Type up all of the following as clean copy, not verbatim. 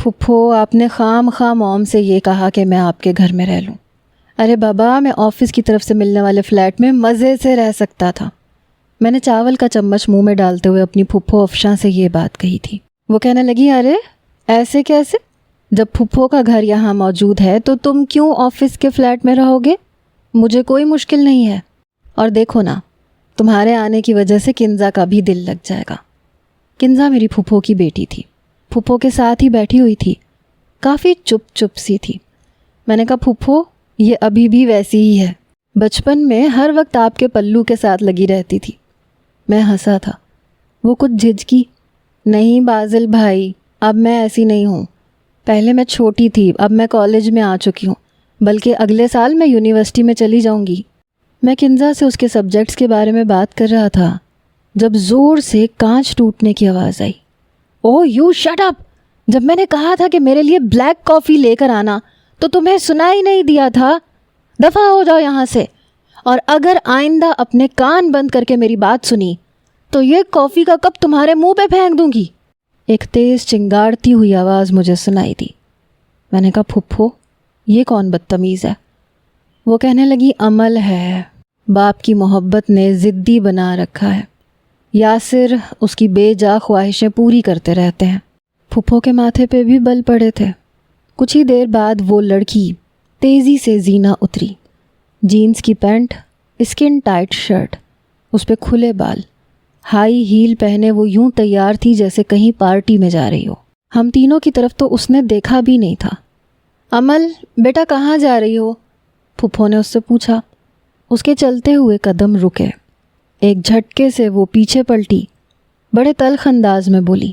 پھپھو آپ نے خام موم سے یہ کہا کہ میں آپ کے گھر میں رہ لوں. ارے بابا میں آفس کی طرف سے ملنے والے فلیٹ میں مزے سے رہ سکتا تھا. میں نے چاول کا چمچ منہ میں ڈالتے ہوئے اپنی پھپھو افشاں سے یہ بات کہی تھی. وہ کہنے لگی ارے ایسے کیسے؟ جب پھپھو کا گھر یہاں موجود ہے تو تم کیوں آفس کے فلیٹ میں رہو گے؟ مجھے کوئی مشکل نہیں ہے. اور دیکھو نا تمہارے آنے کی وجہ سے کنزا کا بھی دل لگ جائے گا. کنزا میری پھپھو کی بیٹی تھی. پھپھو کے ساتھ ہی بیٹھی ہوئی تھی. کافی چپ سی تھی. میں نے کہا پھپھو یہ ابھی بھی ویسی ہی ہے. بچپن میں ہر وقت آپ کے پلو کے ساتھ لگی رہتی تھی. میں ہنسا تھا. وہ کچھ جھجکی. نہیں بازل بھائی اب میں ایسی نہیں ہوں. پہلے میں چھوٹی تھی اب میں کالج میں آ چکی ہوں. بلکہ اگلے سال میں یونیورسٹی میں چلی جاؤں گی. میں کنزا سے اس کے سبجیکٹس کے بارے میں بات کر رہا تھا جب زور سے کانچ ٹوٹنے کی آواز آئی. اوہ یو شٹ اپ! جب میں نے کہا تھا کہ میرے لیے بلیک کافی لے کر آنا تو تمہیں سنا ہی نہیں دیا تھا. دفع ہو جاؤ یہاں سے. اور اگر آئندہ اپنے کان بند کر کے میری بات سنی تو یہ کافی کا کپ تمہارے منہ پہ پھینک دوں گی. ایک تیز چنگاڑتی ہوئی آواز مجھے سنائی دی. میں نے کہا پھپھو یہ کون بدتمیز ہے؟ وہ کہنے لگی عمل ہے. باپ کی محبت نے ضدی بنا رکھا ہے. یاسر اس کی بے جا خواہشیں پوری کرتے رہتے ہیں. پھپھو کے ماتھے پہ بھی بل پڑے تھے. کچھ ہی دیر بعد وہ لڑکی تیزی سے زینہ اتری. جینز کی پینٹ، اسکن ٹائٹ شرٹ، اس پہ کھلے بال، ہائی ہیل پہنے وہ یوں تیار تھی جیسے کہیں پارٹی میں جا رہی ہو. ہم تینوں کی طرف تو اس نے دیکھا بھی نہیں تھا. عمل بیٹا کہاں جا رہی ہو؟ پھپھو نے اس سے پوچھا. اس کے چلتے ہوئے قدم رکے. ایک جھٹکے سے وہ پیچھے پلٹی. بڑے تلخ انداز میں بولی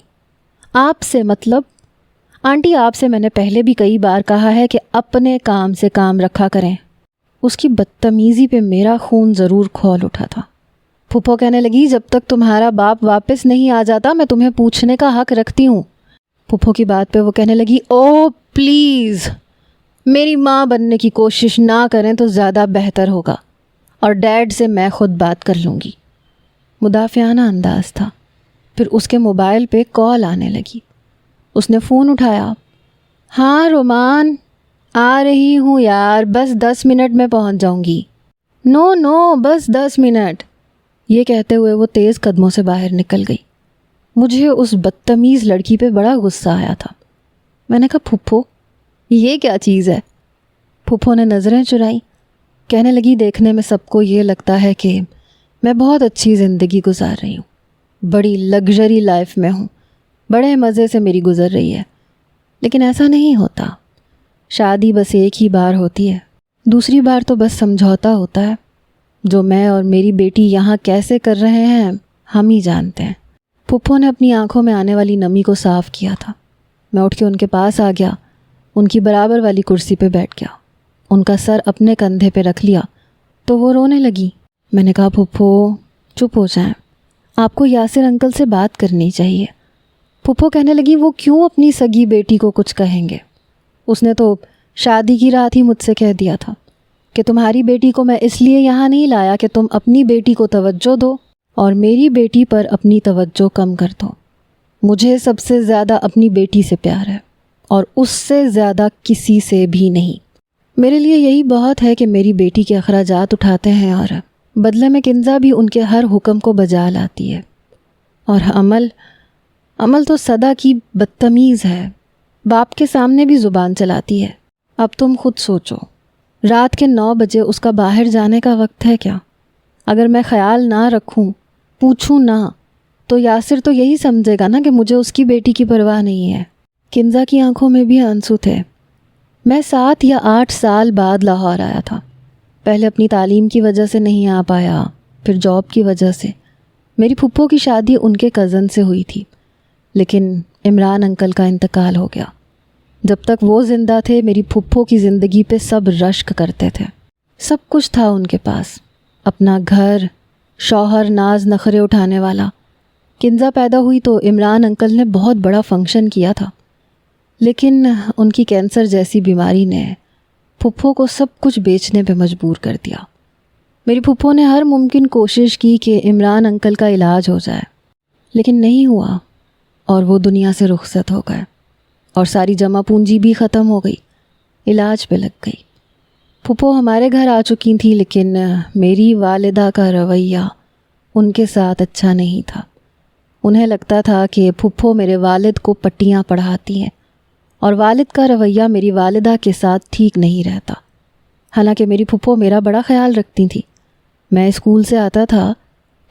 آپ سے مطلب؟ آنٹی آپ سے میں نے پہلے بھی کئی بار کہا ہے کہ اپنے کام سے کام رکھا کریں. اس کی بدتمیزی پہ میرا خون ضرور کھول اٹھا تھا. پھپھو کہنے لگی جب تک تمہارا باپ واپس نہیں آ جاتا میں تمہیں پوچھنے کا حق رکھتی ہوں. پھپھو کی بات پہ وہ کہنے لگی اوہ پلیز میری ماں بننے کی کوشش نہ کریں تو زیادہ بہتر ہوگا اور ڈیڈ سے میں خود بات کر لوں گی. مدافعانہ انداز تھا. پھر اس کے موبائل پہ کال آنے لگی. اس نے فون اٹھایا. ہاں رومان آ رہی ہوں یار بس 10 منٹ میں پہنچ جاؤں گی. نو بس 10 منٹ. یہ کہتے ہوئے وہ تیز قدموں سے باہر نکل گئی. مجھے اس بدتمیز لڑکی پہ بڑا غصہ آیا تھا. میں نے کہا پھپھو یہ کیا چیز ہے؟ پھپھو نے نظریں چرائیں. کہنے لگی دیکھنے میں سب کو یہ لگتا ہے کہ میں بہت اچھی زندگی گزار رہی ہوں. بڑی لگژری لائف میں ہوں. بڑے مزے سے میری گزر رہی ہے. لیکن ایسا نہیں ہوتا. شادی بس ایک ہی بار ہوتی ہے. دوسری بار تو بس سمجھوتا ہوتا ہے. جو میں اور میری بیٹی یہاں کیسے کر رہے ہیں ہم ہی جانتے ہیں. پھپھو نے اپنی آنکھوں میں آنے والی نمی کو صاف کیا تھا. میں اٹھ کے ان کے پاس آ گیا. ان کی برابر والی کرسی پہ بیٹھ گیا. ان کا سر اپنے کندھے پہ رکھ لیا تو وہ رونے لگی. میں نے کہا پھپھو چپ ہو جائیں. آپ کو یاسر انکل سے بات کرنی چاہیے. پھپھو کہنے لگی وہ کیوں اپنی سگی بیٹی کو کچھ کہیں گے؟ اس نے تو شادی کی رات ہی مجھ سے کہہ دیا تھا کہ تمہاری بیٹی کو میں اس لیے یہاں نہیں لایا کہ تم اپنی بیٹی کو توجہ دو اور میری بیٹی پر اپنی توجہ کم کر دو. مجھے سب سے زیادہ اپنی بیٹی سے پیار ہے اور اس سے زیادہ کسی سے بھی نہیں. میرے لیے یہی بہت ہے کہ میری بیٹی کے اخراجات اٹھاتے ہیں اور بدلے میں کنزا بھی ان کے ہر حکم کو بجا لاتی ہے. اور عمل تو صدا کی بدتمیز ہے. باپ کے سامنے بھی زبان چلاتی ہے. اب تم خود سوچو رات کے 9 بجے اس کا باہر جانے کا وقت ہے کیا؟ اگر میں خیال نہ رکھوں پوچھوں نہ تو یاسر تو یہی سمجھے گا نا کہ مجھے اس کی بیٹی کی پرواہ نہیں ہے. کنزا کی آنکھوں میں بھی آنسو تھے. میں 7 یا 8 سال بعد لاہور آیا تھا. پہلے اپنی تعلیم کی وجہ سے نہیں آ پایا, پھر جاب کی وجہ سے. میری پھپھو کی شادی ان کے کزن سے ہوئی تھی, لیکن عمران انکل کا انتقال ہو گیا. جب تک وہ زندہ تھے میری پھپھو کی زندگی پہ سب رشک کرتے تھے. سب کچھ تھا ان کے پاس, اپنا گھر, شوہر ناز نخرے اٹھانے والا. کنزا پیدا ہوئی تو عمران انکل نے بہت بڑا فنکشن کیا تھا, لیکن ان کی کینسر جیسی بیماری نے پھپھو کو سب کچھ بیچنے پہ مجبور کر دیا. میری پھپھو نے ہر ممکن کوشش کی کہ عمران انکل کا علاج ہو جائے, لیکن نہیں ہوا اور وہ دنیا سے رخصت ہو گئے. اور ساری جمع پونجی بھی ختم ہو گئی، علاج پہ لگ گئی۔ پھپھو ہمارے گھر آ چکی تھیں، لیکن میری والدہ کا رویہ ان کے ساتھ اچھا نہیں تھا۔ انہیں لگتا تھا کہ پھپھو میرے والد کو پٹیاں پڑھاتی ہیں، اور والد کا رویہ میری والدہ کے ساتھ ٹھیک نہیں رہتا۔ حالانکہ میری پھپھو میرا بڑا خیال رکھتی تھیں۔ میں اسکول سے آتا تھا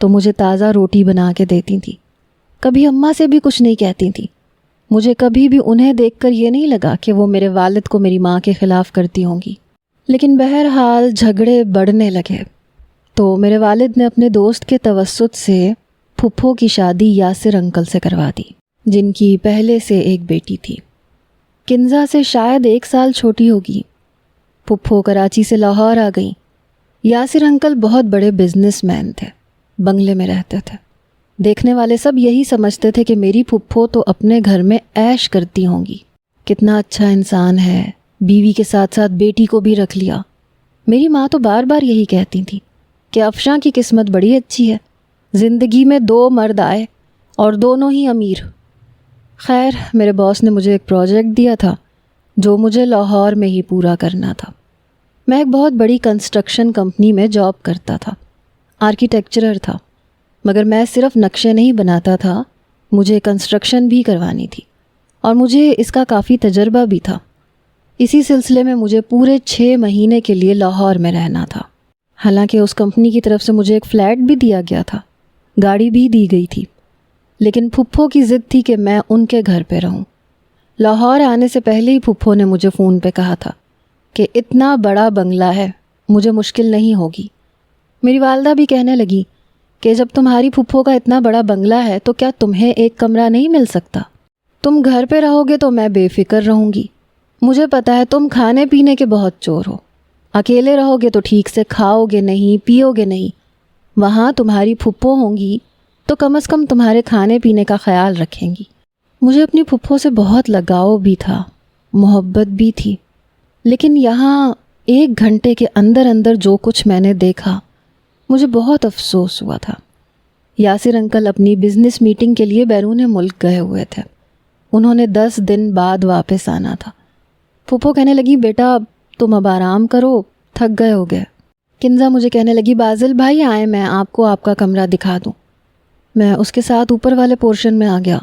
تو مجھے تازہ روٹی بنا کے دیتی تھیں، کبھی اماں سے بھی کچھ نہیں کہتی تھیں۔ مجھے کبھی بھی انہیں دیکھ کر یہ نہیں لگا کہ وہ میرے والد کو میری ماں کے خلاف کرتی ہوں گی۔ لیکن بہرحال جھگڑے بڑھنے لگے تو میرے والد نے اپنے دوست کے توسط سے پھپھو کی شادی یاسر انکل سے کروا دی، جن کی پہلے سے ایک بیٹی تھی، کنزا سے شاید 1 سال چھوٹی ہوگی۔ پھپھو کراچی سے لاہور آ گئیں۔ یاسر انکل بہت بڑے بزنس مین تھے، بنگلے میں رہتے تھے۔ دیکھنے والے سب یہی سمجھتے تھے کہ میری پھپھو تو اپنے گھر میں عیش کرتی ہوں گی، کتنا اچھا انسان ہے، بیوی کے ساتھ ساتھ بیٹی کو بھی رکھ لیا۔ میری ماں تو بار بار یہی کہتی تھی کہ افشاں کی قسمت بڑی اچھی ہے، زندگی میں 2 مرد آئے اور دونوں ہی امیر۔ خیر، میرے باس نے مجھے ایک پروجیکٹ دیا تھا جو مجھے لاہور میں ہی پورا کرنا تھا۔ میں ایک بہت بڑی کنسٹرکشن کمپنی میں جاب کرتا تھا، آرکیٹیکچرر تھا، مگر میں صرف نقشے نہیں بناتا تھا، مجھے کنسٹرکشن بھی کروانی تھی، اور مجھے اس کا کافی تجربہ بھی تھا۔ اسی سلسلے میں مجھے پورے 6 مہینے کے لیے لاہور میں رہنا تھا۔ حالانکہ اس کمپنی کی طرف سے مجھے ایک فلیٹ بھی دیا گیا تھا، گاڑی بھی دی گئی تھی، لیکن پھپھو کی ضد تھی کہ میں ان کے گھر پہ رہوں۔ لاہور آنے سے پہلے ہی پھپھو نے مجھے فون پہ کہا تھا کہ اتنا بڑا بنگلہ ہے، مجھے مشکل نہیں ہوگی۔ میری والدہ بھی کہنے لگی کہ جب تمہاری پھپھو کا اتنا بڑا بنگلہ ہے تو کیا تمہیں ایک کمرہ نہیں مل سکتا؟ تم گھر پہ رہو گے تو میں بے فکر رہوں گی۔ مجھے پتہ ہے تم کھانے پینے کے بہت چور ہو، اکیلے رہو گے تو ٹھیک سے کھاؤ گے نہیں، پیو گے نہیں۔ وہاں تمہاری پھپھو ہوں گی تو کم از کم تمہارے کھانے پینے کا خیال رکھیں گی۔ مجھے اپنی پھپھو سے بہت لگاؤ بھی تھا، محبت بھی تھی، لیکن یہاں 1 گھنٹے کے اندر اندر جو کچھ میں نے دیکھا، مجھے بہت افسوس ہوا تھا۔ یاسر انکل اپنی بزنس میٹنگ کے لیے بیرون ملک گئے ہوئے تھے، انہوں نے 10 دن بعد واپس آنا تھا۔ پھپھو کہنے لگی بیٹا تم اب آرام کرو، تھک گئے ہو گئے۔ کنزا مجھے کہنے لگی بازل بھائی آئے، میں آپ کو آپ کا کمرہ دکھا دوں۔ میں اس کے ساتھ اوپر والے پورشن میں آ گیا۔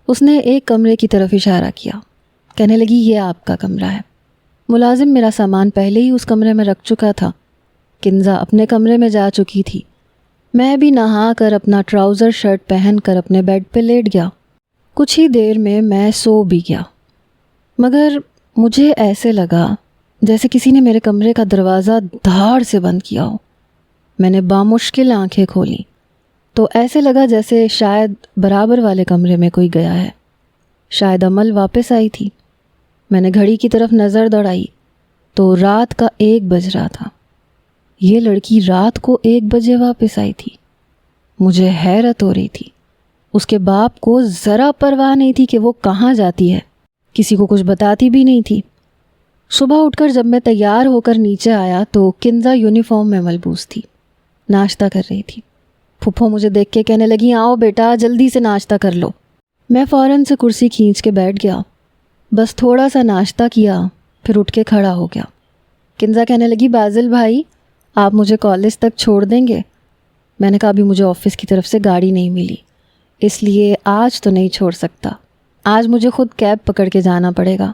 اس نے ایک کمرے کی طرف اشارہ کیا، کہنے لگی یہ آپ کا کمرہ ہے۔ ملازم میرا سامان پہلے ہی اس کمرے میں رکھ چکا تھا۔ کنزا اپنے کمرے میں جا چکی تھی، میں بھی نہا کر اپنا ٹراؤزر شرٹ پہن کر اپنے بیڈ پہ لیٹ گیا۔ کچھ ہی دیر میں سو بھی گیا، مگر مجھے ایسے لگا جیسے کسی نے میرے کمرے کا دروازہ دھاڑ سے بند کیا ہو۔ میں نے بامشکل آنکھیں کھولیں تو ایسے لگا جیسے شاید برابر والے کمرے میں کوئی گیا ہے، شاید عمل واپس آئی تھی۔ میں نے گھڑی کی طرف نظر دوڑائی تو رات کا 1 بج رہا تھا۔ یہ لڑکی رات کو 1 بجے واپس آئی تھی۔ مجھے حیرت ہو رہی تھی۔ اس کے باپ کو ذرا پرواہ نہیں تھی کہ وہ کہاں جاتی ہے، کسی کو کچھ بتاتی بھی نہیں تھی۔ صبح اٹھ کر جب میں تیار ہو کر نیچے آیا تو کنزا یونیفارم میں ملبوس تھی، ناشتہ کر رہی تھی۔ پھپھو مجھے دیکھ کے کہنے لگی آؤ بیٹا جلدی سے ناشتہ کر لو۔ میں فوراً سے کرسی کھینچ کے بیٹھ گیا، بس تھوڑا سا ناشتہ کیا پھر اٹھ کے کھڑا ہو گیا۔ کنزا کہنے لگی بازل بھائی آپ مجھے کالج تک چھوڑ دیں گے؟ میں نے کہا ابھی مجھے آفس کی طرف سے گاڑی نہیں ملی، اس لیے آج تو نہیں چھوڑ سکتا، آج مجھے خود کیب پکڑ کے جانا پڑے گا۔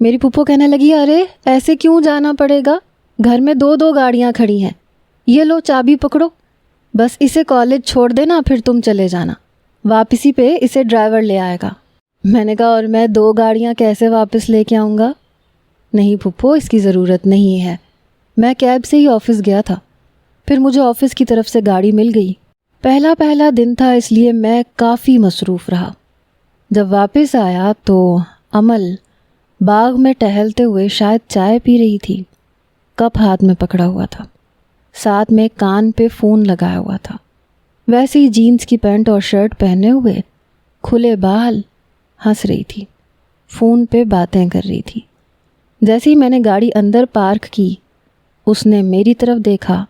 میری پھپھو کہنے لگی ارے ایسے کیوں جانا پڑے گا، گھر میں 2 گاڑیاں کھڑی ہیں، یہ لو چابی پکڑو، بس اسے کالج چھوڑ دینا پھر تم چلے جانا، واپسی پہ اسے ڈرائیور لے آئے گا۔ میں نے کہا اور میں 2 گاڑیاں کیسے واپس لے کے آؤں گا؟ نہیں پھپھو اس کی ضرورت نہیں ہے، میں کیب سے ہی آفس گیا تھا، پھر مجھے آفس کی طرف سے گاڑی مل گئی۔ پہلا دن تھا اس لیے میں کافی مصروف رہا۔ جب واپس آیا تو عمل باغ میں ٹہلتے ہوئے شاید چائے پی رہی تھی، کپ ہاتھ میں پکڑا ہوا تھا، ساتھ میں کان پہ فون لگایا ہوا تھا، ویسے ہی جینز کی پینٹ اور شرٹ پہنے ہوئے، کھلے بال، ہنس رہی تھی، فون پہ باتیں کر رہی تھی۔ جیسے ہی میں نے گاڑی اندر پارک کی اس نے میری طرف دیکھا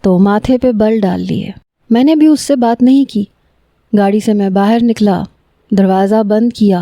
تو ماتھے پہ بل ڈال لیے۔ میں نے بھی اس سے بات نہیں کی۔ گاڑی سے میں باہر نکلا، دروازہ بند کیا،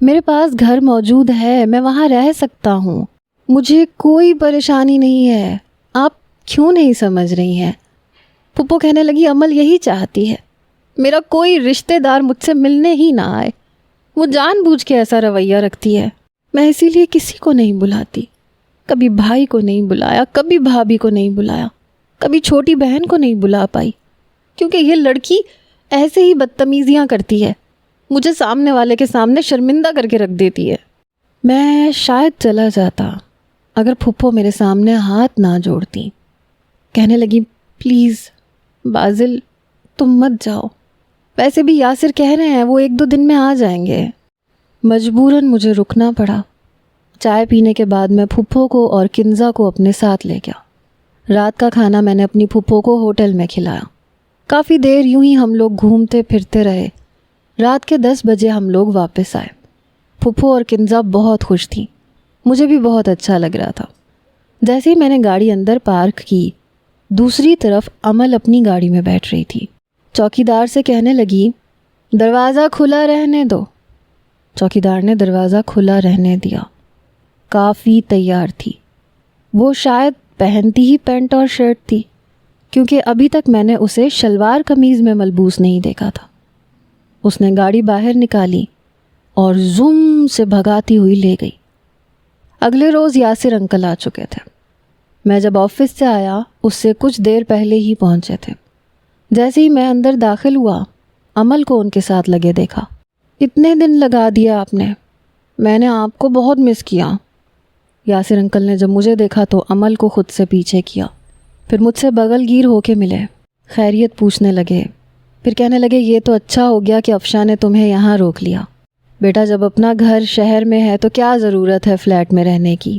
میرے پاس گھر موجود ہے، میں وہاں رہ سکتا ہوں، مجھے کوئی پریشانی نہیں ہے، آپ کیوں نہیں سمجھ رہی ہیں؟ پھپھو کہنے لگی امل یہی چاہتی ہے، میرا کوئی رشتہ دار مجھ سے ملنے ہی نہ آئے، وہ جان بوجھ کے ایسا رویہ رکھتی ہے، میں اسی لیے کسی کو نہیں بلاتی، کبھی بھائی کو نہیں بلایا، کبھی بھابھی کو نہیں بلایا، کبھی چھوٹی بہن کو نہیں بلا پائی، کیونکہ یہ لڑکی ایسے ہی بدتمیزیاں کرتی ہے، مجھے سامنے والے کے سامنے شرمندہ کر کے رکھ دیتی ہے۔ میں شاید چلا جاتا اگر پھپھو میرے سامنے ہاتھ نہ جوڑتی۔ کہنے لگی پلیز بازل تم مت جاؤ، ویسے بھی یاسر کہہ رہے ہیں وہ 1-2 دن میں آ جائیں گے۔ مجبوراً مجھے رکنا پڑا۔ چائے پینے کے بعد میں پھپھو کو اور کنزا کو اپنے ساتھ لے گیا۔ رات کا کھانا میں نے اپنی پھپھو کو ہوٹل میں کھلایا۔ کافی دیر یوں ہی ہم لوگ گھومتے پھرتے رہے۔ رات کے 10 بجے ہم لوگ واپس آئے۔ پھپھو اور کنزا بہت خوش تھیں، مجھے بھی بہت اچھا لگ رہا تھا۔ جیسے ہی میں نے گاڑی اندر پارک کی، دوسری طرف امل اپنی گاڑی میں بیٹھ رہی تھی۔ چوکیدار سے کہنے لگی دروازہ کھلا رہنے دو۔ چوکیدار نے دروازہ کھلا رہنے دیا۔ کافی تیار تھی، وہ شاید پہنتی ہی پینٹ اور شرٹ تھی، کیونکہ ابھی تک میں نے اسے شلوار قمیض میں ملبوس نہیں دیکھا تھا۔ اس نے گاڑی باہر نکالی اور زم سے بھگاتی ہوئی لے گئی۔ اگلے روز یاسر انکل آ چکے تھے۔ میں جب آفس سے آیا اس سے کچھ دیر پہلے ہی پہنچے تھے۔ جیسے ہی میں اندر داخل ہوا، امل کو ان کے ساتھ لگے دیکھا۔ اتنے دن لگا دیا آپ نے، میں نے آپ کو بہت مس کیا۔ یاسر انکل نے جب مجھے دیکھا تو امل کو خود سے پیچھے کیا، پھر مجھ سے بغل گیر ہو کے ملے، خیریت پوچھنے لگے، پھر کہنے لگے یہ تو اچھا ہو گیا کہ افشاں نے تمہیں یہاں روک لیا، بیٹا جب اپنا گھر شہر میں ہے تو کیا ضرورت ہے فلیٹ میں رہنے کی۔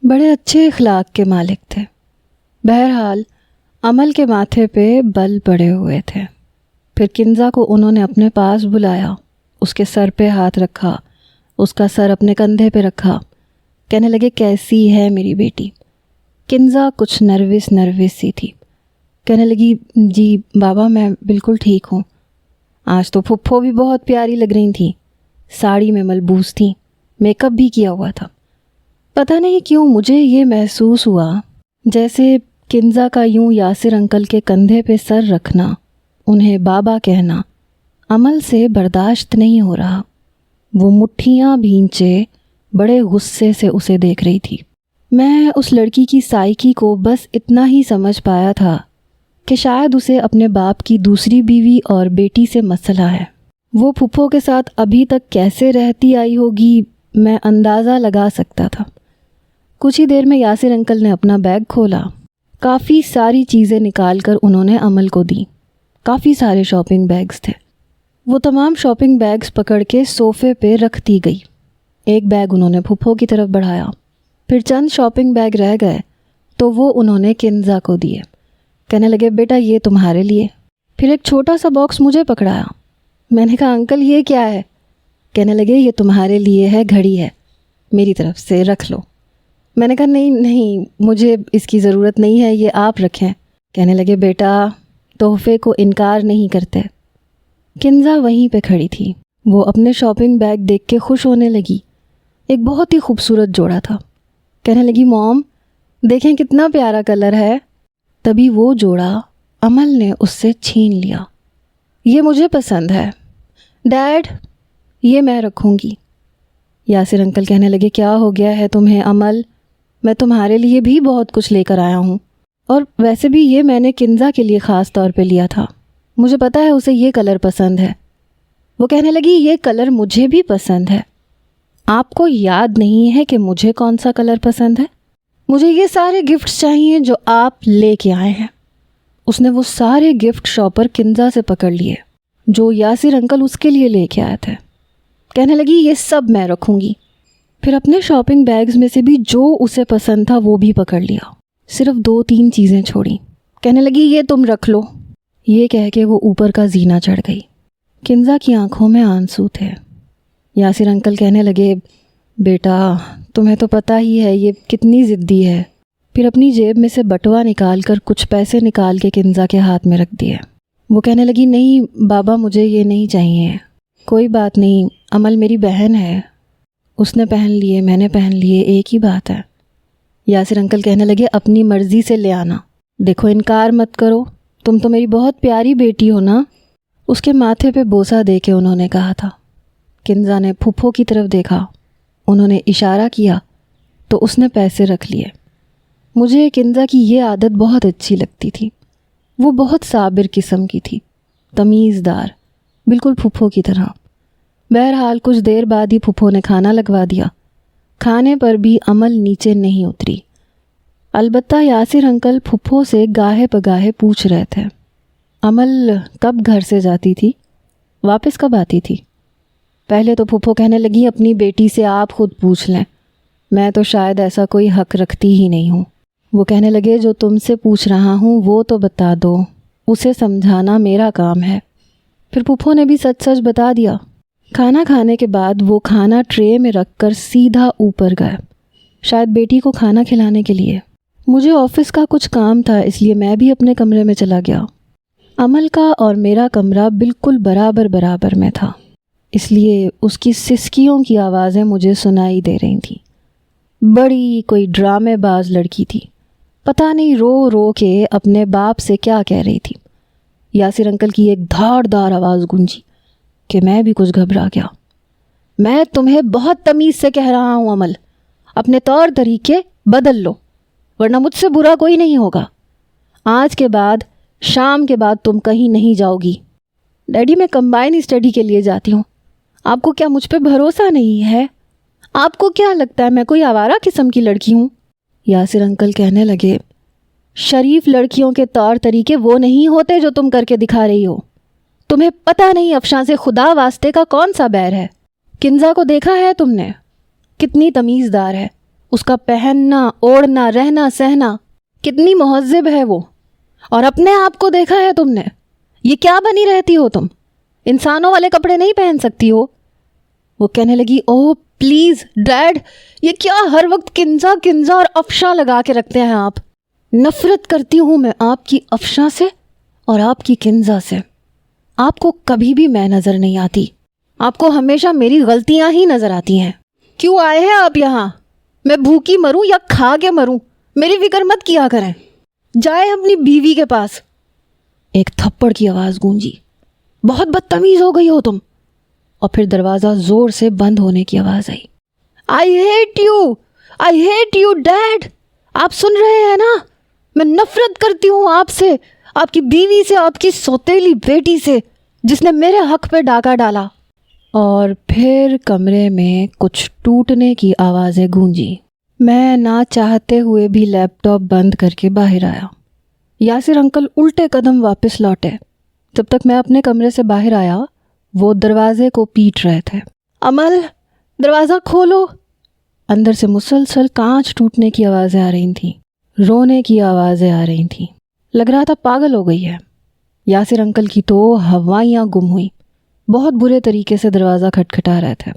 بڑے اچھے اخلاق کے مالک تھے۔ بہرحال امل کے ماتھے پہ بل پڑے ہوئے تھے۔ پھر کنزا کو انہوں نے اپنے پاس بلایا، اس کے سر پہ ہاتھ رکھا، اس کا سر اپنے کندھے پہ رکھا۔ کہنے لگے کیسی ہے میری بیٹی؟ کنزا کچھ نروس سی تھی۔ کہنے لگی جی بابا میں بالکل ٹھیک ہوں۔ آج تو پھپھو بھی بہت پیاری لگ رہی تھیں، ساڑی میں ملبوس تھیں، میک اپ بھی کیا ہوا تھا۔ پتہ نہیں کیوں مجھے یہ محسوس ہوا جیسے کنزا کا یوں یاسر انکل کے کندھے پہ سر رکھنا، انہیں بابا کہنا عمل سے برداشت نہیں ہو رہا۔ وہ مٹھیاں بھینچے بڑے غصے سے اسے دیکھ رہی تھی۔ میں اس لڑکی کی سائیکی کو بس اتنا ہی سمجھ پایا تھا کہ شاید اسے اپنے باپ کی دوسری بیوی اور بیٹی سے مسئلہ ہے۔ وہ پھپھو کے ساتھ ابھی تک کیسے رہتی آئی ہوگی میں اندازہ لگا سکتا تھا۔ کچھ ہی دیر میں یاسر انکل نے اپنا بیگ کھولا، کافی ساری چیزیں نکال کر انہوں نے عمل کو دی۔ کافی سارے شاپنگ بیگز تھے۔ وہ تمام شاپنگ بیگز پکڑ کے صوفے پہ رکھ دی گئی۔ ایک بیگ انہوں نے پھپھو کی طرف بڑھایا، پھر چند شاپنگ بیگ رہ گئے تو وہ انہوں نے کنزا کو دیے۔ کہنے لگے بیٹا یہ تمہارے لیے۔ پھر ایک چھوٹا سا باکس مجھے پکڑایا۔ میں نے کہا انکل یہ کیا ہے؟ کہنے لگے یہ تمہارے لیے ہے، گھڑی ہے، میری طرف سے رکھ لو۔ میں نے کہا نہیں مجھے اس کی ضرورت نہیں ہے، یہ آپ رکھیں۔ کہنے لگے بیٹا تحفے کو انکار نہیں کرتے۔ کنزا وہیں پہ کھڑی تھی، وہ اپنے شاپنگ بیگ دیکھ کے خوش ہونے لگی۔ ایک بہت ہی خوبصورت جوڑا تھا۔ کہنے لگی موم دیکھیں کتنا پیارا کلر ہے۔ تبھی وہ جوڑا عمل نے اس سے چھین لیا۔ یہ مجھے پسند ہے ڈیڈ، یہ میں رکھوں گی۔ یاسر انکل کہنے لگے کیا ہو گیا ہے تمہیں عمل؟ میں تمہارے لیے بھی بہت کچھ لے کر آیا ہوں، اور ویسے بھی یہ میں نے کنزا کے لیے خاص طور پہ لیا تھا، مجھے پتہ ہے اسے یہ کلر پسند ہے۔ وہ کہنے لگی یہ کلر مجھے بھی پسند ہے۔ آپ کو یاد نہیں ہے کہ مجھے کون سا کلر پسند ہے؟ مجھے یہ سارے گفٹس چاہیے جو آپ لے کے آئے ہیں۔ اس نے وہ سارے گفٹ شاپر کنزا سے پکڑ لیے جو یاسر انکل اس کے لیے لے کے آئے تھے۔ کہنے لگی یہ سب میں رکھوں گی۔ پھر اپنے شاپنگ بیگز میں سے بھی جو اسے پسند تھا وہ بھی پکڑ لیا، صرف 2-3 چیزیں چھوڑی۔ کہنے لگی یہ تم رکھ لو۔ یہ کہہ کے وہ اوپر کا زینہ چڑھ گئی۔ کنزا کی آنکھوں میں آنسو تھے۔ یاسر انکل کہنے لگے بیٹا تمہیں تو پتہ ہی ہے یہ کتنی ضدی ہے۔ پھر اپنی جیب میں سے بٹوا نکال کر کچھ پیسے نکال کے کنزا کے ہاتھ میں رکھ دیے۔ وہ کہنے لگی نہیں بابا مجھے یہ نہیں چاہیے۔ کوئی بات نہیں، امل میری بہن ہے، اس نے پہن لیے میں نے پہن لیے، ایک ہی بات ہے۔ یاسر انکل کہنے لگے اپنی مرضی سے لے آنا، دیکھو انکار مت کرو، تم تو میری بہت پیاری بیٹی ہو نا۔ اس کے ماتھے پہ بوسہ دے کے انہوں نے کہا تھا۔ کنزا نے پھپھو کی طرف دیکھا، انہوں نے اشارہ کیا تو اس نے پیسے رکھ لیے۔ مجھے کنزا کی یہ عادت بہت اچھی لگتی تھی، وہ بہت صابر قسم کی تھی، تمیزدار، بالکل پھپھو کی طرح۔ بہرحال کچھ دیر بعد ہی پھپھو نے کھانا لگوا دیا، کھانے پر بھی امل نیچے نہیں اتری۔ البتہ یاسر انکل پھپھو سے گاہے پگاہے پوچھ رہے تھے، امل کب گھر سے جاتی تھی، واپس کب آتی تھی؟ پہلے تو پھپھو کہنے لگی اپنی بیٹی سے آپ خود پوچھ لیں، میں تو شاید ایسا کوئی حق رکھتی ہی نہیں ہوں۔ وہ کہنے لگے جو تم سے پوچھ رہا ہوں وہ تو بتا دو، اسے سمجھانا میرا کام ہے۔ پھر پھپھو نے بھی سچ سچ بتا دیا۔ کھانا کھانے کے بعد وہ کھانا ٹرے میں رکھ کر سیدھا اوپر گئے، شاید بیٹی کو کھانا کھلانے کے لیے۔ مجھے آفس کا کچھ کام تھا، اس لیے میں بھی اپنے کمرے میں چلا گیا۔ امل کا اور میرا کمرہ بالکل برابر برابر میں تھا، اس لیے اس کی سسکیوں کی آوازیں مجھے سنائی دے رہی تھیں۔ بڑی کوئی ڈرامے باز لڑکی تھی، پتہ نہیں رو رو کے اپنے باپ سے کیا کہہ رہی تھی۔ یاسر انکل کی ایک دھاڑ دار آواز گونجی کہ میں بھی کچھ گھبرا گیا۔ میں تمہیں بہت تمیز سے کہہ رہا ہوں امل، اپنے طور طریقے بدل لو ورنہ مجھ سے برا کوئی نہیں ہوگا۔ آج کے بعد شام کے بعد تم کہیں نہیں جاؤ گی۔ ڈیڈی میں کمبائن اسٹڈی کے لیے جاتی ہوں، آپ کو کیا مجھ پہ بھروسہ نہیں ہے؟ آپ کو کیا لگتا ہے میں کوئی آوارہ قسم کی لڑکی ہوں؟ یاسر انکل کہنے لگے شریف لڑکیوں کے طور طریقے وہ نہیں ہوتے جو تم کر کے دکھا رہی ہو۔ تمہیں پتہ نہیں افشاں سے خدا واسطے کا کون سا بیر ہے۔ کنزا کو دیکھا ہے تم نے؟ کتنی تمیزدار ہے، اس کا پہننا اوڑھنا رہنا سہنا کتنی مہذب ہے وہ۔ اور اپنے آپ کو دیکھا ہے تم نے؟ یہ کیا بنی رہتی ہو تم؟ انسانوں والے کپڑے نہیں پہن سکتی ہو؟ وہ کہنے لگی اوہ پلیز ڈیڈ، یہ کیا ہر وقت کنزا کنزا اور افشاں لگا کے رکھتے ہیں آپ؟ نفرت کرتی ہوں میں آپ کی افشاں سے اور آپ کی کنزا سے۔ آپ کو کبھی بھی میں نظر نہیں آتی، آپ کو ہمیشہ میری غلطیاں ہی نظر آتی ہیں۔ کیوں آئے ہیں آپ یہاں؟ میں بھوکی مروں یا کھا کے مروں، میری فکر مت کیا کریں، جائے اپنی بیوی کے پاس۔ ایک تھپڑ کی آواز گونجی، بہت بدتمیز ہو گئی ہو تم۔ اور پھر دروازہ زور سے بند ہونے کی آواز آئی۔ آئی ہیٹ یو ڈیڈ، آپ سن رہے ہیں نا؟ میں نفرت کرتی ہوں آپ سے، آپ کی بیوی سے، آپ کی سوتیلی بیٹی سے جس نے میرے حق پہ ڈاکہ ڈالا۔ اور پھر کمرے میں کچھ ٹوٹنے کی آوازیں گونجی۔ میں نہ چاہتے ہوئے بھی لیپ ٹاپ بند کر کے باہر آیا۔ یاسر انکل الٹے قدم واپس لوٹے۔ جب تک میں اپنے کمرے سے باہر آیا وہ دروازے کو پیٹ رہے تھے۔ امل دروازہ کھولو۔ اندر سے مسلسل کانچ ٹوٹنے کی آوازیں آ رہی تھیں، رونے کی آوازیں آ رہی تھیں۔ لگ رہا تھا پاگل ہو گئی ہے۔ یاسر انکل کی تو ہوائیاں گم ہوئیں، بہت برے طریقے سے دروازہ کھٹکھٹا رہے تھے۔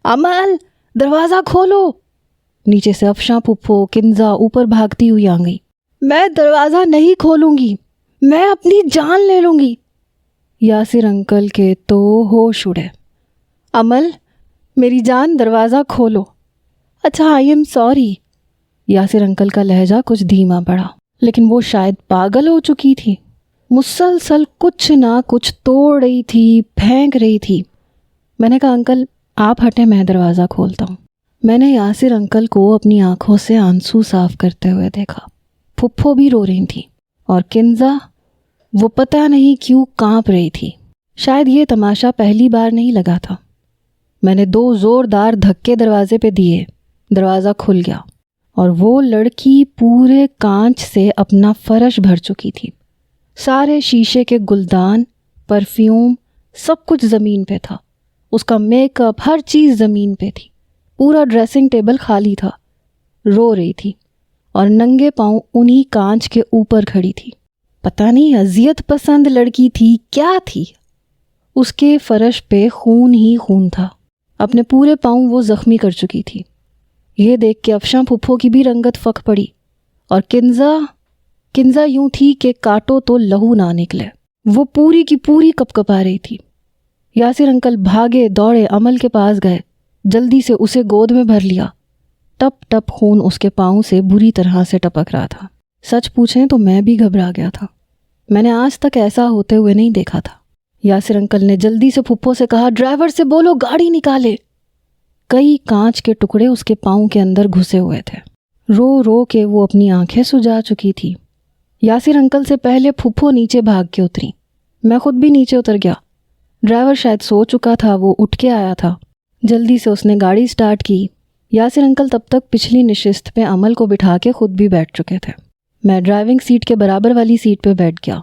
امل دروازہ کھولو۔ نیچے سے افشاں پھپھو کنزا اوپر بھاگتی ہوئی آ گئی۔ میں دروازہ نہیں کھولوں گی، میں اپنی جان لے لوں گی۔ یاسر انکل کے تو ہوش اڑے۔ امل میری جان دروازہ کھولو۔ اچھا I am sorry. Yasir uncle کا لہجہ کچھ دھیما پڑا، لیکن وہ شاید پاگل ہو چکی تھی، مسلسل کچھ نہ کچھ توڑ رہی تھی، پھینک رہی تھی۔ میں نے کہا انکل آپ ہٹیں، میں دروازہ کھولتا ہوں۔ میں نے یاسر انکل کو اپنی آنکھوں سے آنسو صاف کرتے ہوئے دیکھا۔ پھپھو بھی رو رہی تھی اور کنزا وہ پتہ نہیں کیوں کانپ رہی تھی۔ شاید یہ تماشا پہلی بار نہیں لگا تھا۔ میں نے 2 زوردار دھکے دروازے پہ دیے، دروازہ کھل گیا اور وہ لڑکی پورے کانچ سے اپنا فرش بھر چکی تھی۔ سارے شیشے کے گلدان، پرفیوم، سب کچھ زمین پہ تھا۔ اس کا میک اپ، ہر چیز زمین پہ تھی۔ پورا ڈریسنگ ٹیبل خالی تھا۔ رو رہی تھی اور ننگے پاؤں انہی کانچ کے اوپر کھڑی تھی۔ پتہ نہیں اذیت پسند لڑکی تھی کیا تھی۔ اس کے فرش پہ خون ہی خون تھا، اپنے پورے پاؤں وہ زخمی کر چکی تھی۔ یہ دیکھ کے افشاں پھپھو کی بھی رنگت فک پڑی اور کنزا یوں تھی کہ کاٹو تو لہو نہ نکلے۔ وہ پوری کی پوری کپ کپا رہی تھی۔ یاسر انکل بھاگے دوڑے امل کے پاس گئے، جلدی سے اسے گود میں بھر لیا۔ ٹپ ٹپ خون اس کے پاؤں سے بری طرح سے ٹپک رہا تھا۔ سچ پوچھیں تو میں بھی گھبرا گیا تھا، میں نے آج تک ایسا ہوتے ہوئے نہیں دیکھا تھا۔ یاسر انکل نے جلدی سے پھپھو سے کہا، ڈرائیور سے بولو گاڑی نکالے۔ کئی کانچ کے ٹکڑے اس کے پاؤں کے اندر گھسے ہوئے تھے، رو رو کے وہ اپنی آنکھیں سجا چکی تھی۔ یاسر انکل سے پہلے پھپھو نیچے بھاگ کے اتری، میں خود بھی نیچے اتر گیا۔ ڈرائیور شاید سو چکا تھا، وہ اٹھ کے آیا تھا۔ جلدی سے اس نے گاڑی سٹارٹ کی۔ یاسر انکل تب تک پچھلی نشست پہ امل کو بٹھا کے خود بھی بیٹھ چکے تھے۔ میں ڈرائیونگ سیٹ کے برابر والی سیٹ پہ بیٹھ گیا۔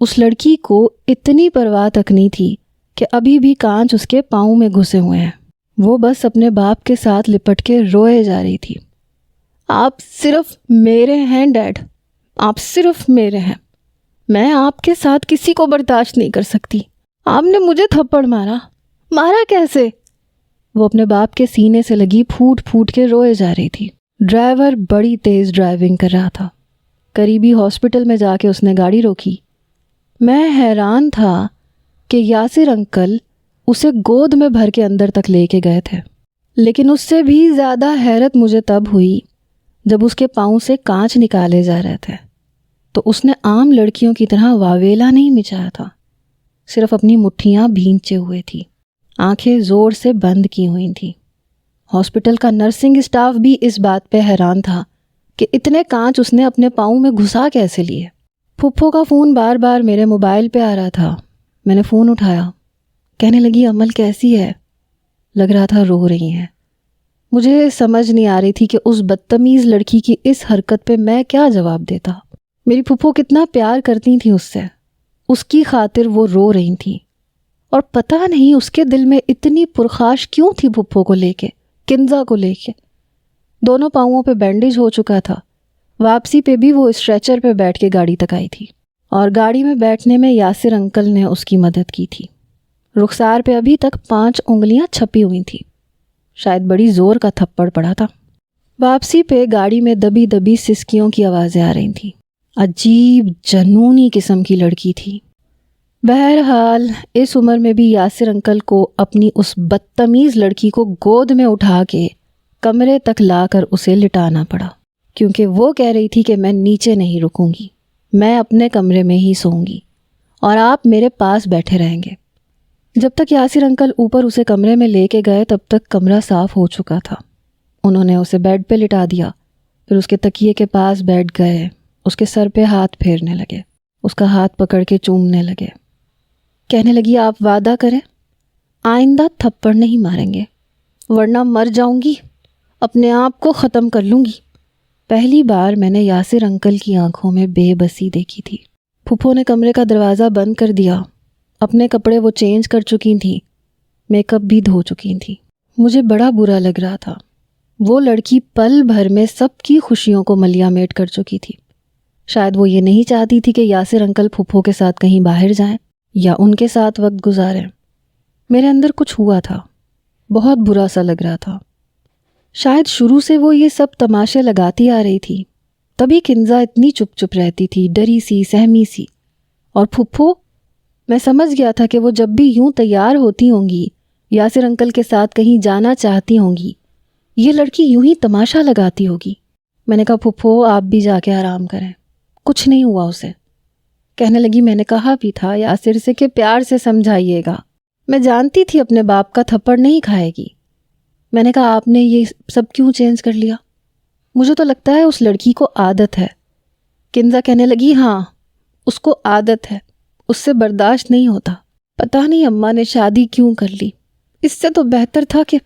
اس لڑکی کو اتنی پرواہ تک نہیں تھی کہ ابھی بھی کانچ اس کے پاؤں میں گھسے ہوئے ہیں۔ وہ بس اپنے باپ کے ساتھ لپٹ کے روئے جا رہی تھی۔ آپ صرف میرے ہیں ڈیڈ، آپ صرف میرے ہیں، میں آپ کے ساتھ کسی کو برداشت نہیں کر سکتی۔ آپ نے مجھے تھپڑ مارا، مارا کیسے؟ وہ اپنے باپ کے سینے سے لگی پھوٹ پھوٹ کے روئے جا رہی تھی۔ ڈرائیور بڑی تیز ڈرائیونگ کر رہا تھا۔ قریبی ہاسپٹل میں جا کے اس نے گاڑی روکی۔ میں حیران تھا کہ یاسر انکل اسے گود میں بھر کے اندر تک لے کے گئے تھے، لیکن اس سے بھی زیادہ حیرت مجھے تب ہوئی جب اس کے پاؤں سے کانچ نکالے جا رہے تھے تو اس نے عام لڑکیوں کی طرح واویلا نہیں مچایا تھا، صرف اپنی مٹھیاں بھینچے ہوئے تھی، آنکھیں زور سے بند کی ہوئی تھیں۔ ہاسپٹل کا نرسنگ اسٹاف بھی اس بات پہ حیران تھا کہ اتنے کانچ اس نے اپنے پاؤں میں گھسا کیسے لیے۔ پھپھو کا فون بار بار میرے موبائل پہ آ رہا تھا۔ میں نے فون اٹھایا، کہنے لگی امل کیسی ہے؟ لگ رہا تھا رو رہی ہیں۔ مجھے سمجھ نہیں آ رہی تھی کہ اس بدتمیز لڑکی کی اس حرکت پہ میں کیا جواب دیتا۔ میری پھپھو کتنا پیار کرتی تھیں اس سے، اس کی خاطر وہ رو رہی تھیں، اور پتہ نہیں اس کے دل میں اتنی پرخاش کیوں تھی پھپھو کو لے کے، کنزا کو لے کے۔ دونوں پاؤں پہ بینڈیج ہو چکا تھا۔ واپسی پہ بھی وہ اسٹریچر پہ بیٹھ کے گاڑی تک آئی تھی، اور گاڑی میں بیٹھنے میں یاسر انکل نے اس کی مدد کی تھی۔ رخسار پہ ابھی تک 5 انگلیاں چھپی ہوئی تھیں، شاید بڑی زور کا تھپڑ پڑا تھا۔ واپسی پہ گاڑی میں دبی دبی سسکیوں کی آوازیں آ رہی تھیں۔ عجیب جنونی قسم کی لڑکی تھی۔ بہرحال اس عمر میں بھی یاسر انکل کو اپنی اس بدتمیز لڑکی کو گود میں اٹھا کے کمرے تک لا کر اسے لٹانا پڑا، کیونکہ وہ کہہ رہی تھی کہ میں نیچے نہیں رکوں گی، میں اپنے کمرے میں ہی سوں گی اور آپ میرے پاس بیٹھے رہیں گے۔ جب تک یاسر انکل اوپر اسے کمرے میں لے کے گئے تب تک کمرہ صاف ہو چکا تھا۔ انہوں نے اسے بیڈ پہ لٹا دیا، پھر اس کے تکیے کے پاس بیٹھ گئے، اس کے سر پہ ہاتھ پھیرنے لگے، اس کا ہاتھ پکڑ کے چومنے لگے۔ کہنے لگی، آپ وعدہ کریں آئندہ تھپڑ نہیں ماریں گے، ورنہ مر جاؤں گی، اپنے آپ کو ختم کر لوں گی۔ پہلی بار میں نے یاسر انکل کی آنکھوں میں بے بسی دیکھی تھی۔ پھپھو نے کمرے کا دروازہ بند کر دیا۔ اپنے کپڑے وہ چینج کر چکی تھیں، میک اپ بھی دھو چکی تھیں۔ مجھے بڑا برا لگ رہا تھا۔ وہ لڑکی پل بھر میں سب کی خوشیوں کو ملیا میٹ کر چکی تھی۔ شاید وہ یہ نہیں چاہتی تھی کہ یاسر انکل پھپھو کے ساتھ کہیں باہر جائیں یا ان کے ساتھ وقت گزاریں۔ میرے اندر کچھ ہوا تھا، بہت برا سا لگ رہا تھا۔ شاید شروع سے وہ یہ سب تماشے لگاتی آ رہی تھی، تبھی کنزا اتنی چپ چپ رہتی تھی، ڈری سی، سہمی سی۔ اور پھپھو، میں سمجھ گیا تھا کہ وہ جب بھی یوں تیار ہوتی ہوں گی، یاسر انکل کے ساتھ کہیں جانا چاہتی ہوں گی، یہ لڑکی یوں ہی تماشا لگاتی ہوگی۔ میں نے کہا، پھپھو آپ بھی جا کے آرام کریں، کچھ نہیں ہوا اسے۔ کہنے لگی، میں نے کہا بھی تھا یاسر سے کہ پیار سے سمجھائیے گا، میں جانتی تھی اپنے باپ کا تھپڑ نہیں کھائے گی۔ میں نے کہا، آپ نے یہ سب کیوں چینج کر لیا؟ مجھے تو لگتا ہے اس لڑکی کو عادت ہے۔ کنزا کہنے لگی، ہاں اس کو عادت ہے، اس سے برداشت نہیں ہوتا۔ پتہ نہیں اماں نے شادی کیوں کر لی، اس سے تو بہتر تھا کہ…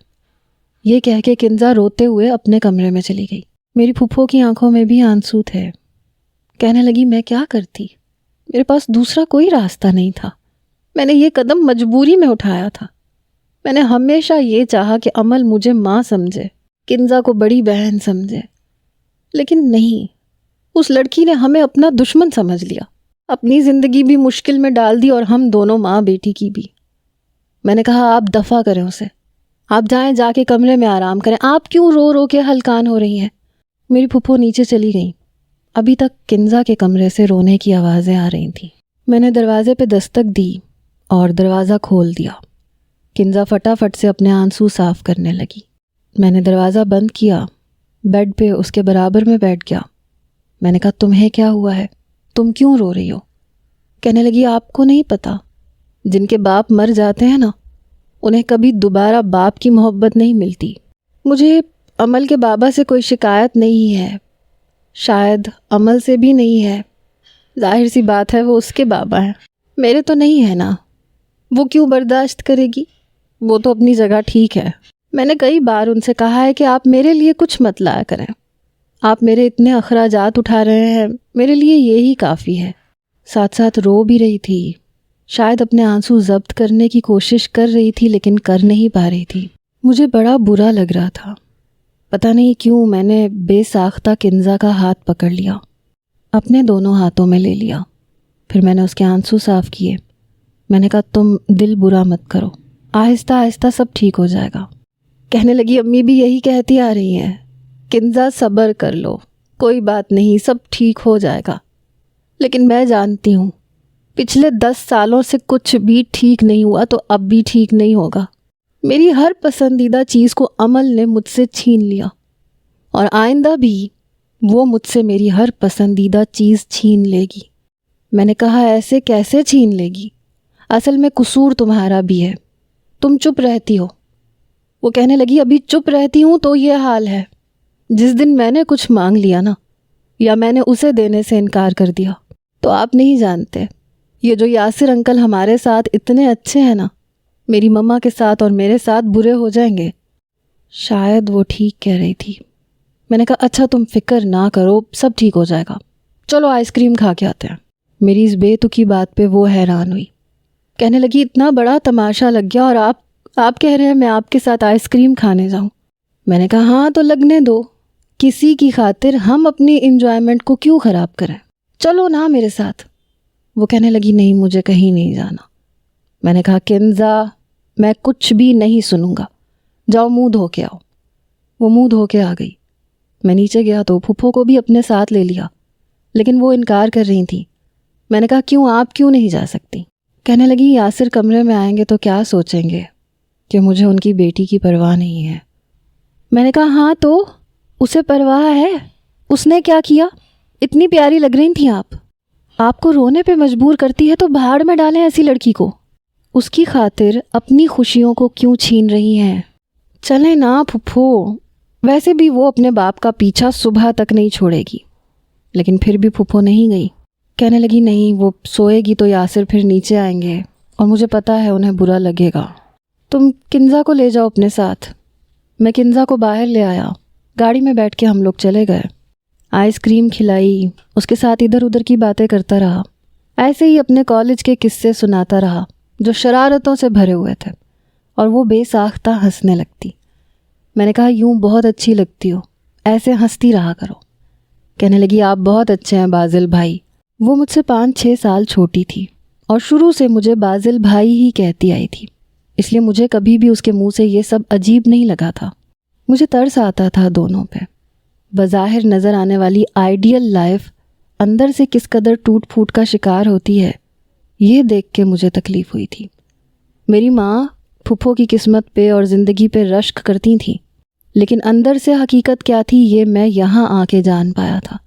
یہ کہہ کے کنزا روتے ہوئے اپنے کمرے میں چلی گئی۔ میری پھپھو کی آنکھوں میں بھی آنسو تھے۔ کہنے لگی، میں کیا کرتی، میرے پاس دوسرا کوئی راستہ نہیں تھا، میں نے یہ قدم مجبوری میں اٹھایا تھا۔ میں نے ہمیشہ یہ چاہا کہ امل مجھے ماں سمجھے، کنزا کو بڑی بہن سمجھے، لیکن نہیں، اس لڑکی نے ہمیں اپنا دشمن سمجھ لیا، اپنی زندگی بھی مشکل میں ڈال دی اور ہم دونوں ماں بیٹی کی بھی۔ میں نے کہا، آپ دفع کریں اسے، آپ جائیں، جا کے کمرے میں آرام کریں، آپ کیوں رو رو کے ہلکان ہو رہی ہیں؟ میری پھپھو نیچے چلی گئیں۔ ابھی تک کنزا کے کمرے سے رونے کی آوازیں آ رہی تھیں۔ میں نے دروازے پہ دستک دی اور دروازہ کھول دیا۔ کنزا فٹافٹ سے اپنے آنسو صاف کرنے لگی۔ میں نے دروازہ بند کیا، بیڈ پہ اس کے برابر میں بیٹھ گیا۔ میں نے کہا تمہیں کیا ہوا ہے؟ تم کیوں رو رہی ہو؟ کہنے لگی آپ کو نہیں پتہ، جن کے باپ مر جاتے ہیں نا انہیں کبھی دوبارہ باپ کی محبت نہیں ملتی۔ مجھے عمل کے بابا سے کوئی شکایت نہیں ہے، شاید عمل سے بھی نہیں ہے، ظاہر سی بات ہے وہ اس کے بابا ہیں، میرے تو نہیں ہے نا، وہ کیوں برداشت کرے گی؟ وہ تو اپنی جگہ ٹھیک ہے۔ میں نے کئی بار ان سے کہا ہے کہ آپ میرے لیے کچھ مت لایا کریں، آپ میرے اتنے اخراجات اٹھا رہے ہیں، میرے لیے یہی کافی ہے۔ ساتھ ساتھ رو بھی رہی تھی، شاید اپنے آنسو ضبط کرنے کی کوشش کر رہی تھی لیکن کر نہیں پا رہی تھی۔ مجھے بڑا برا لگ رہا تھا، پتہ نہیں کیوں میں نے بے ساختہ کنزا کا ہاتھ پکڑ لیا، اپنے دونوں ہاتھوں میں لے لیا، پھر میں نے اس کے آنسو صاف کیے۔ میں نے کہا تم دل برا مت کرو، آہستہ آہستہ سب ٹھیک ہو جائے گا۔ کہنے لگی امی بھی یہی کہتی آ رہی ہیں، کنزا صبر کر لو، کوئی بات نہیں، سب ٹھیک ہو جائے گا۔ لیکن میں جانتی ہوں پچھلے 10 سالوں سے کچھ بھی ٹھیک نہیں ہوا تو اب بھی ٹھیک نہیں ہوگا۔ میری ہر پسندیدہ چیز کو عمل نے مجھ سے چھین لیا، اور آئندہ بھی وہ مجھ سے میری ہر پسندیدہ چیز چھین لے گی۔ میں نے کہا ایسے کیسے چھین لے گی؟ اصل میں قصور تمہارا بھی ہے، تم چپ رہتی ہو۔ وہ کہنے لگی ابھی چپ رہتی ہوں تو یہ حال ہے، جس دن میں نے کچھ مانگ لیا نا، یا میں نے اسے دینے سے انکار کر دیا، تو آپ نہیں جانتے یہ جو یاسر انکل ہمارے ساتھ اتنے اچھے ہیں نا، میری مما کے ساتھ اور میرے ساتھ برے ہو جائیں گے۔ شاید وہ ٹھیک کہہ رہی تھی۔ میں نے کہا اچھا تم فکر نہ کرو، سب ٹھیک ہو جائے گا، چلو آئس کریم کھا کے آتے ہیں۔ میری اس بے تکی بات پہ وہ حیران ہوئی، کہنے لگی اتنا بڑا تماشا لگ گیا اور آپ کہہ رہے ہیں میں آپ کے ساتھ آئس کریم کھانے جاؤں؟ میں نے کہا ہاں تو لگنے دو، کسی کی خاطر ہم اپنی انجوائمنٹ کو کیوں خراب کریں، چلو نا میرے ساتھ۔ وہ کہنے لگی نہیں مجھے کہیں نہیں جانا۔ میں نے کہا کنزا میں کچھ بھی نہیں سنوں گا، جاؤ منہ دھو کے آؤ۔ وہ منہ دھو کے آ گئی۔ میں نیچے گیا تو پھپھو کو بھی اپنے ساتھ لے لیا، لیکن وہ انکار کر رہی تھیں۔ میں نے کہا کیوں، آپ کیوں نہیں جا سکتی؟ کہنے لگی یاسر کمرے میں آئیں گے تو کیا سوچیں گے کہ مجھے ان کی بیٹی کی پرواہ نہیں ہے۔ میں نے کہا ہاں تو اسے پرواہ ہے، اس نے کیا کیا؟ اتنی پیاری لگ رہی تھیں آپ کو رونے پہ مجبور کرتی ہے تو بھاڑ میں ڈالیں ایسی لڑکی کو، اس کی خاطر اپنی خوشیوں کو کیوں چھین رہی ہیں؟ چلیں نا پھپھو، ویسے بھی وہ اپنے باپ کا پیچھا صبح تک نہیں چھوڑے گی۔ لیکن پھر بھی پھپھو نہیں گئی، کہنے لگی نہیں وہ سوئے گی تو یاسر پھر نیچے آئیں گے اور مجھے پتا ہے انہیں برا لگے گا، تم کنزا کو لے جاؤ اپنے ساتھ۔ میں کنزا کو باہر لے آیا، گاڑی میں بیٹھ کے ہم لوگ چلے گئے، آئس کریم کھلائی، اس کے ساتھ ادھر ادھر کی باتیں کرتا رہا، ایسے ہی اپنے کالج کے قصے سناتا رہا جو شرارتوں سے بھرے ہوئے تھے، اور وہ بے ساختہ ہنسنے لگتی۔ میں نے کہا یوں بہت اچھی لگتی ہو، ایسے ہنستی رہا کرو۔ کہنے لگی آپ بہت اچھے ہیں بازل بھائی۔ وہ مجھ سے 5-6 سال چھوٹی تھی اور شروع سے مجھے بازل بھائی ہی کہتی آئی تھی، اس لیے مجھے کبھی بھی اس کے منہ سے یہ سب عجیب نہیں لگا تھا۔ مجھے ترس آتا تھا دونوں پہ، بظاہر نظر آنے والی آئیڈیل لائف اندر سے کس قدر ٹوٹ پھوٹ کا شکار ہوتی ہے، یہ دیکھ کے مجھے تکلیف ہوئی تھی۔ میری ماں پھپھو کی قسمت پہ اور زندگی پہ رشک کرتی تھیں، لیکن اندر سے حقیقت کیا تھی یہ میں یہاں آ کے جان پایا تھا۔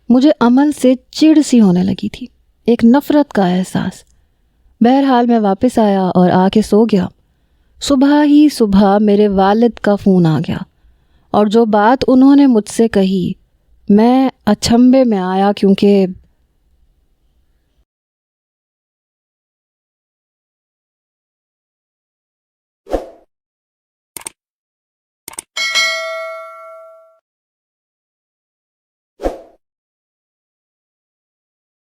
مجھے عمل سے چڑ سی ہونے لگی تھی، ایک نفرت کا احساس۔ بہرحال میں واپس آیا اور آ کے سو گیا۔ صبح ہی صبح میرے والد کا فون آ گیا، اور جو بات انہوں نے مجھ سے کہی میں اچھمبے میں آیا، کیونکہ